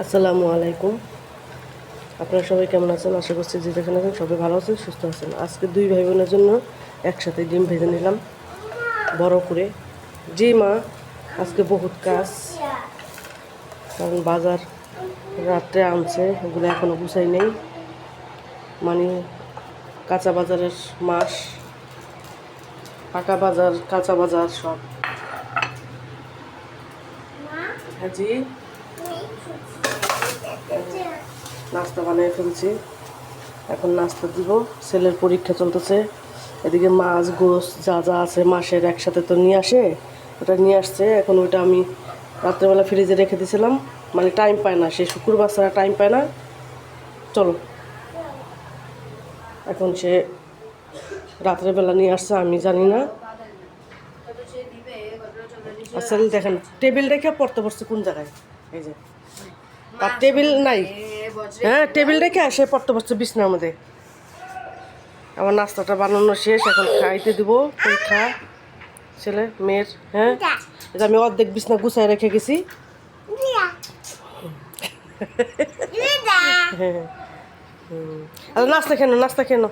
আসসালামু আলাইকুম। আপনারা সবাই কেমন আছেন? আশা করছি যে যেখানে আছেন সবাই ভালো আছেন, সুস্থ আছেন। আজকে দুই ভাই বোনের জন্য একসাথে ডিম ভেজে নিলাম বড় করে। জি মা, আজকে বহুত কাজ, কারণ বাজার রাত্রে আনছে, ওগুলো এখনও গুছাই নেই। মানে কাঁচা বাজারের মাস, পাকা বাজার, কাঁচা বাজার সব। হ্যাঁ জি, নাস্তা বানিয়ে ফেলছি, এখন নাস্তা দিব। ছেলের পরীক্ষা চলতেছে, এদিকে মাছ গোস যা যা আছে মাসের একসাথে তো নিয়ে আসে, ওটা নিয়ে আসছে। এখন ওইটা আমি রাত্রেবেলা ফ্রিজে রেখে দিয়েছিলাম, মানে টাইম পায় না, সে শুক্রবার ছাড়া টাইম পায় না। চলো, এখন সে রাত্রেবেলা নিয়ে আসছে, আমি জানি না। আসলে দেখেন টেবিল রেখে পড়তে পড়ছে কোন জায়গায়, এই যে তার টেবিল নাই। হ্যাঁ, টেবিল রেখে সে পড়তে পড়ছে বিছনার মধ্যে। আমার নাস্তাটা বানানো শেষ, এখন খাইতে দিব। পরীক্ষা ছেলে মেয়ের। হ্যাঁ, এটা আমি অর্ধেক বিছনা গুছাই রেখে গেছি। হ্যাঁ, নাস্তা খেনো, নাস্তা খেনো।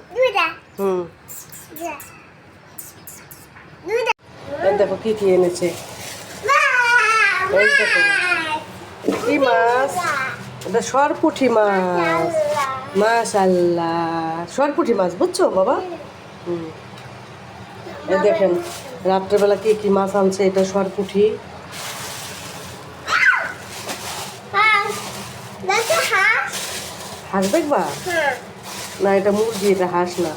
এই দেখো কি কি এনেছে, এই দেখো কি মাছ, এটা সরপুঁটি মাছ। মাশাআল্লাহ, সরপুঁটি মাছ, বুঝছো বাবা? এই দেখেন রাত্রেবেলা কি কি মাছ আনছে, এটা সরপুঁটি। হাঁস দেখবা? না, এটা মুরগি, এটা হাঁস না,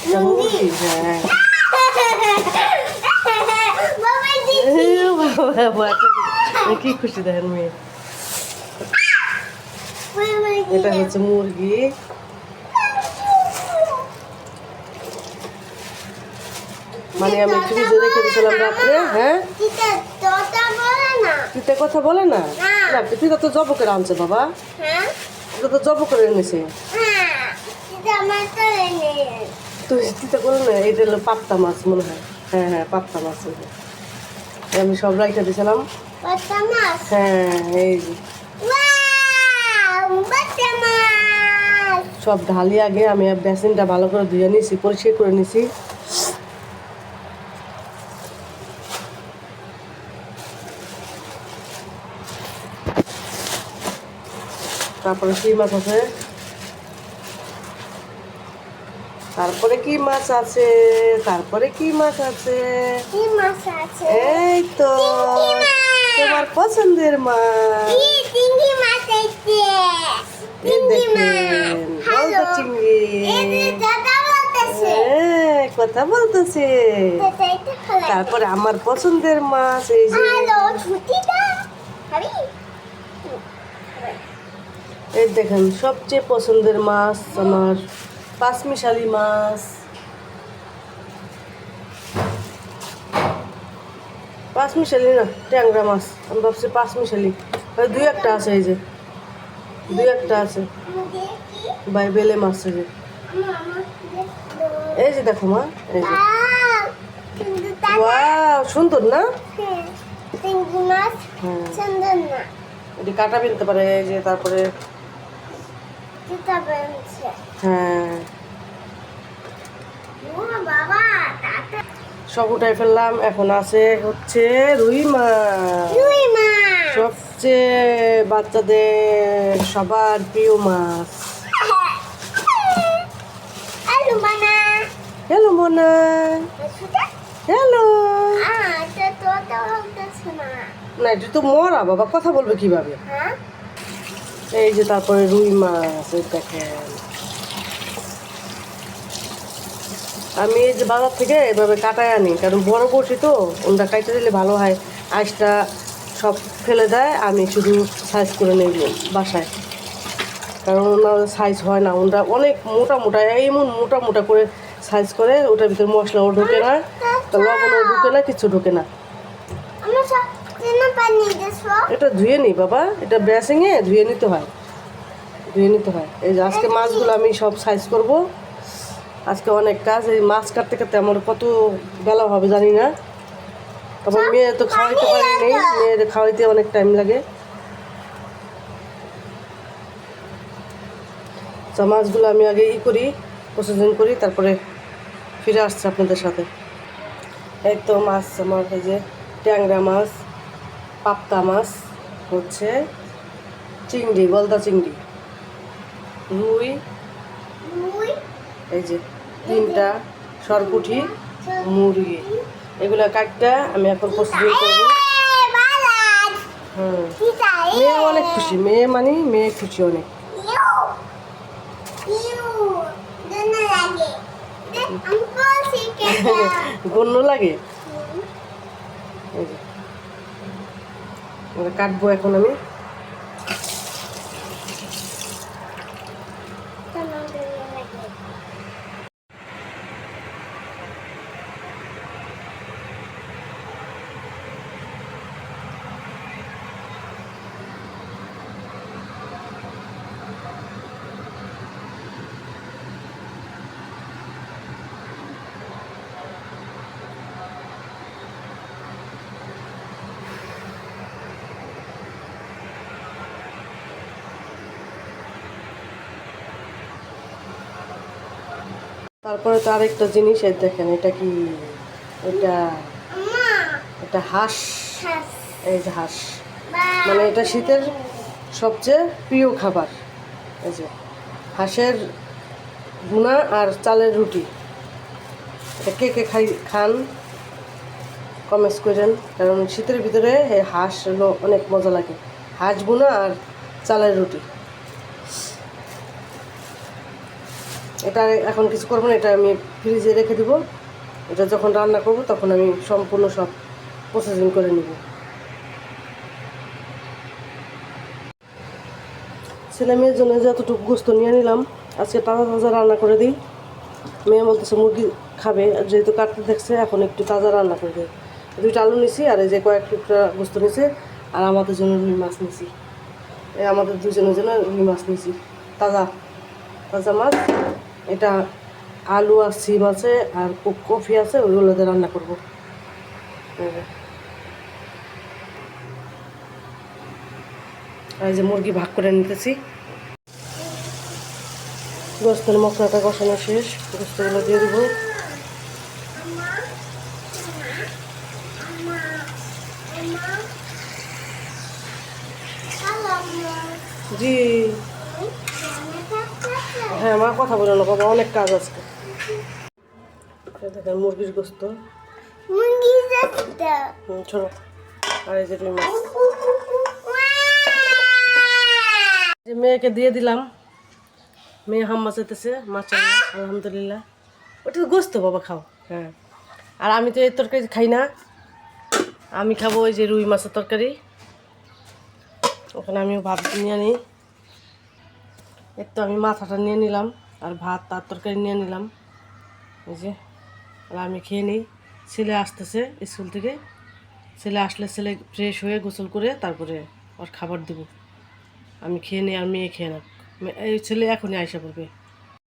এটা মুরগি। হ্যাঁ, কি খুশি দেখেন মেয়ে। এটা হচ্ছে মুরগি। মানে আমি ফ্রিজে রেখে দিয়েছিলাম রাত্রে। হ্যাঁ, তিতা কথা বলে না, তিতা তো জব করে আনছে বাবা, এটা তো জব করে এনেছে। তুই তিতা করে না, এটা হলো পাপ্তা মাছ মনে হয়। হ্যাঁ হ্যাঁ, পাপ্তা মাছ। আমি সব রাইখা দিয়েছিলাম। হ্যাঁ, এই যে সব ঢালি আগে আমি বেসিনটা ভালো করে ধুয়ে নিয়েছি, পরিষ্কার করে নিয়েছি। তারপরে কি মাছ আছে, তারপরে কি মাছ আছে, তারপরে কি মাছ আছে, এই তো তোমার পছন্দের মাছ। দেখেন চিংড়ি, কথা বলতেছে। তারপরে আমার পছন্দের মাছ, এই যে এই দেখেন সবচেয়ে পছন্দের মাছ আমার পাঁচমিশালি মাছ। পাঁচমিশালি না, ট্যাংরা মাছ। আমি ভাবছি পাঁচমিশালি, দুই একটা আছে, এই যে দুই একটা আছে ভাই, বেলে মাছ। এই যে দেখো মা, এই যে ওয়াও, সুন্দর না? এটি কাটা বেরোতে পারে, এই যে তারপরে হ্যাঁ সব উঠাই ফেললাম। এখন আছে হচ্ছে রুই মাছ, সবচেয়ে বাচ্চাদের সবার প্রিয় মাছ। Hello Mona, hello. না, এটা তো মরা বাবা, কথা বলবে কিভাবে? এই যে তারপরে রুই মাছ, এই দেখেন। আমি এই যে বাজার থেকে এভাবে কাটায় আনি, কারণ বড় বড়শি তো, ওটা কাইটে দিলে ভালো হয়। আইসটা সব ফেলে দেয়, আমি শুধু সাইজ করে নেব বাসায়, কারণ ওনার সাইজ হয় না। ওটা অনেক মোটা মোটা, এমন মোটা মোটা করে সাইজ করে, ওটার ভিতরে মশলাও ঢোকে না, লবণও ঢোকে না, কিছু ঢোকে না। এটা ধুয়ে নিই বাবা, এটা বেসিংয়ে ধুয়ে নিতে হয়, ধুয়ে নিতে হয়। এই যে আজকে মাছগুলো আমি সব সাইজ করব। আজকে অনেক কাজ, এই মাছ কাটতে কাটতে আমার কত বেলা হবে জানি না। তারপর মেয়ে তো খাওয়াইতে পারি নেই, মেয়ের খাওয়াইতে অনেক টাইম লাগে। মাছগুলো আমি আগে করি, প্রসেসিং করি, তারপরে ফিরে আসছে আপনাদের সাথে। এই তো মাছ আমার, এই যে ট্যাংরা মাছ, পাবদা মাছ, হচ্ছে চিংড়ি, গলদা চিংড়ি, রুই, এই যে 3টা সরপুঁটি, মুরগি, এগুলো কাটটা আমি এখন প্রসেসিং করবো। হ্যাঁ, মেয়ে অনেক খুশি, মেয়ে খুশি অনেক। গন্য লাগে, কাটবো এখন আমি। তারপরে তো আরেকটা জিনিস, এই দেখেন, এটা কি, এটা এটা হাঁস, এই যে হাঁস, মানে এটা শীতের সবচেয়ে প্রিয় খাবার। এই যে হাঁসের ভুনা আর চালের রুটি, এটা কে কে খান কমেন্টস করেন, কারণ শীতের ভিতরে এই হাঁস হলো অনেক মজা লাগে। হাঁস ভুনা আর চালের রুটি, এটা এখন কিছু করবো না, এটা আমি ফ্রিজে রেখে দিব। এটা যখন রান্না করব তখন আমি সম্পূর্ণ সব প্রসেসিং করে নিব। ছেলে মেয়ের জন্য যতটুকু গোস্ত নিয়ে নিলাম, আজকে তাজা তাজা রান্না করে দিই। মেয়ে বলতেছে মুরগি খাবে, যেহেতু কাটতে দেখছে, এখন একটু তাজা রান্না করে দিই। 2টা আলু নিছি, আর এই যে কয়েক টুকরা গোস্ত নিছে, আর আমাদের জন্য রুই মাছ নিছি। আমাদের 2জনের জন্য রুই মাছ নিছি, তাজা তাজা মাছ। এটা আলু আর সিম আছে, আর কফি আছে, ওইগুলোতে রান্না করবো। আর এই যে মুরগি ভাগ করে নিতেছি। গোস্তের মশলাটা কষানো শেষ, গোস্তগুলো দিয়ে দেবো। জি হ্যাঁ, মা কথা বলে না বাবা, অনেক কাজ আজকে। দেখেন মুরগির গোস্ত, ছোট, আর এই যে রুই মাছ, যে মেয়েকে দিয়ে দিলাম। মেয়ে হাম্মা চাইতেছে, মাশাআল্লাহ, আলহামদুলিল্লাহ। ওটা তো গোস্ত বাবা, খাও। হ্যাঁ, আর আমি তো এই তরকারি খাই না, আমি খাবো ওই যে রুই মাছের তরকারি। ওখানে আমিও ভাত নিয়ে নিই। একটু আমি মাথাটা নিয়ে নিলাম, আর ভাত তার তরকারি নিয়ে নিলাম। এই যে, আর আমি খেয়ে নিই। ছেলে আসতেছে স্কুল থেকে, ছেলে আসলে ছেলে ফ্রেশ হয়ে গোসল করে তারপরে ওর খাবার দেবো। আমি খেয়ে নিই, আর মেয়ে খেয়ে না। এই ছেলে এখনই আইসা পড়বে।